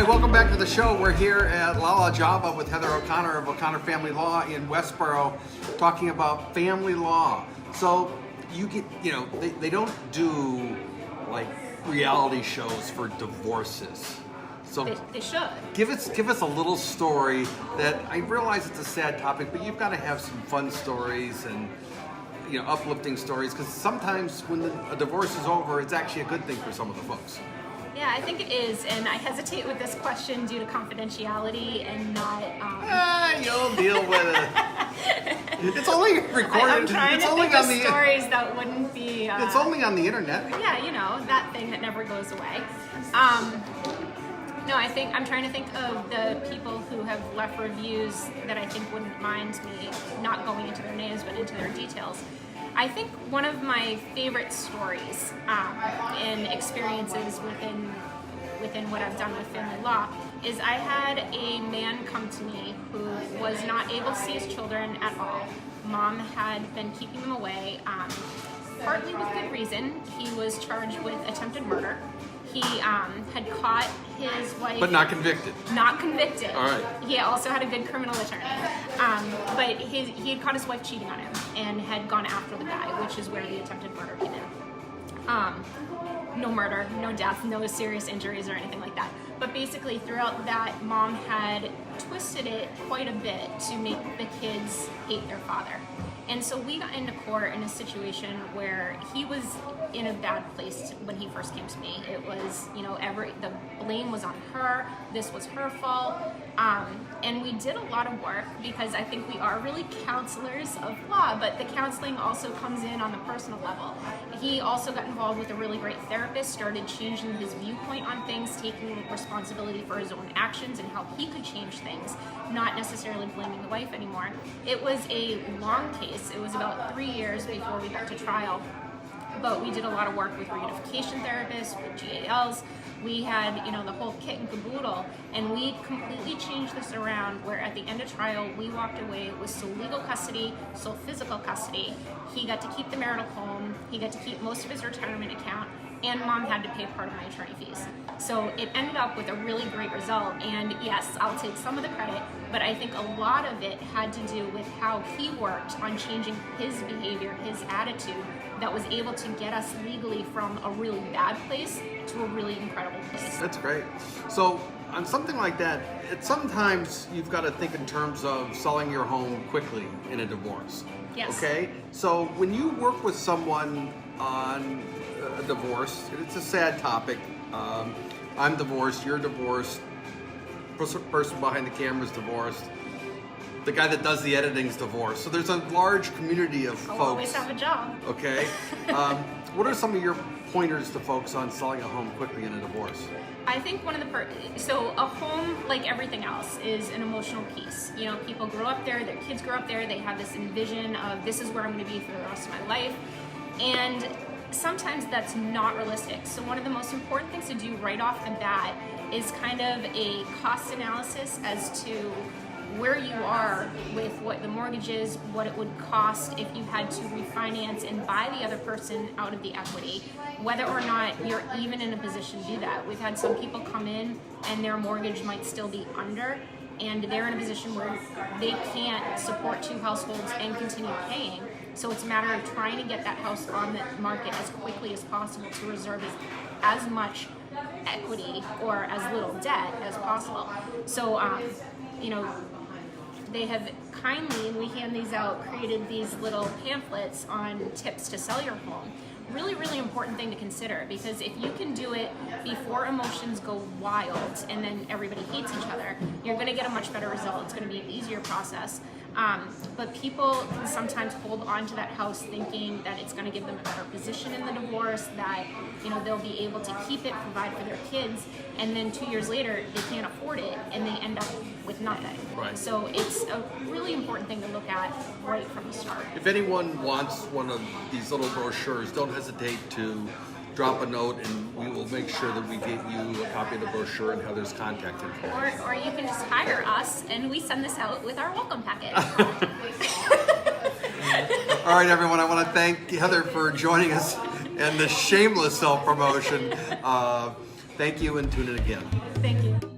Hi, welcome back to the show. We're here at Lala Java with Heather O'Connor of O'Connor Family Law in Westboro, talking about family law. So you get, they don't do like reality shows for divorces. So They should. give us a little story that I realize it's a sad topic, but you've got to have some fun stories and uplifting stories, because sometimes when a divorce is over, it's actually a good thing for some of the folks. Yeah, I think it is, and I hesitate with this question due to confidentiality and not. You'll deal with it. It's only recorded. I'm trying it's to only think on of the. stories that wouldn't be. It's only on the internet. Yeah, that thing that never goes away. No, I'm trying to think of the people who have left reviews that I think wouldn't mind me not going into their names but into their details. I think one of my favorite stories and experiences within what I've done with family law is I had a man come to me who was not able to see his children at all. Mom had been keeping them away, partly with good reason. He was charged with attempted murder. He had caught his wife... But not convicted. Not convicted. All right. He also had a good criminal attorney. But he had caught his wife cheating on him and had gone after the guy, which is where the attempted murder came in. No murder, no death, no serious injuries or anything like that. But basically, throughout that, Mom had twisted it quite a bit to make the kids hate their father. And so we got into court in a situation where he was in a bad place when he first came to me. It was, the blame was on her. This was her fault. And we did a lot of work because I think we are really counselors of law, but the counseling also comes in on the personal level. He also got involved with a really great therapist, started changing his viewpoint on things, taking responsibility for his own actions and how he could change things, not necessarily blaming the wife anymore. It was a long case. It was about 3 years before we got to trial. But we did a lot of work with reunification therapists, with GALs. We had, the whole kit and caboodle, and we completely changed this around where at the end of trial, we walked away with sole legal custody, sole physical custody. He got to keep the marital home. He got to keep most of his retirement account, and Mom had to pay part of my attorney fees. So it ended up with a really great result, and yes, I'll take some of the credit, but I think a lot of it had to do with how he worked on changing his behavior, his attitude, that was able to get us legally from a really bad place to a really incredible place. That's great. So on something like that, sometimes you've got to think in terms of selling your home quickly in a divorce. Yes. Okay? So when you work with someone on a divorce, it's a sad topic. I'm divorced, you're divorced, person behind the camera is divorced, the guy that does the editing is divorced. So there's a large community of folks. I'll always have a job. Okay. What are some of your pointers to folks on selling a home quickly in a divorce? I think one of so a home, like everything else, is an emotional piece. People grow up there, their kids grow up there, they have this envision of this is where I'm going to be for the rest of my life. And sometimes that's not realistic. So one of the most important things to do right off the bat is kind of a cost analysis as to where you are with what the mortgage is, what it would cost if you had to refinance and buy the other person out of the equity, whether or not you're even in a position to do that. We've had some people come in and their mortgage might still be under, and they're in a position where they can't support two households and continue paying. So it's a matter of trying to get that house on the market as quickly as possible to reserve as much equity or as little debt as possible. So, they have kindly, and we hand these out, created these little pamphlets on tips to sell your home. Really, really important thing to consider, because if you can do it before emotions go wild and then everybody hates each other, you're going to get a much better result. It's going to be an easier process. But people can sometimes hold on to that house thinking that it's going to give them a better position in the divorce, that they'll be able to keep it, provide for their kids, and then 2 years later they can't afford it and they end up with nothing. Right. So it's a really important thing to look at right from the start. If anyone wants one of these little brochures, don't hesitate to drop a note and we will make sure that we get you a copy of the brochure and Heather's contact info. Or you can just hire us and we send this out with our welcome packet. All right, everyone, I want to thank Heather for joining us and the shameless self-promotion. Thank you, and tune in again. Thank you.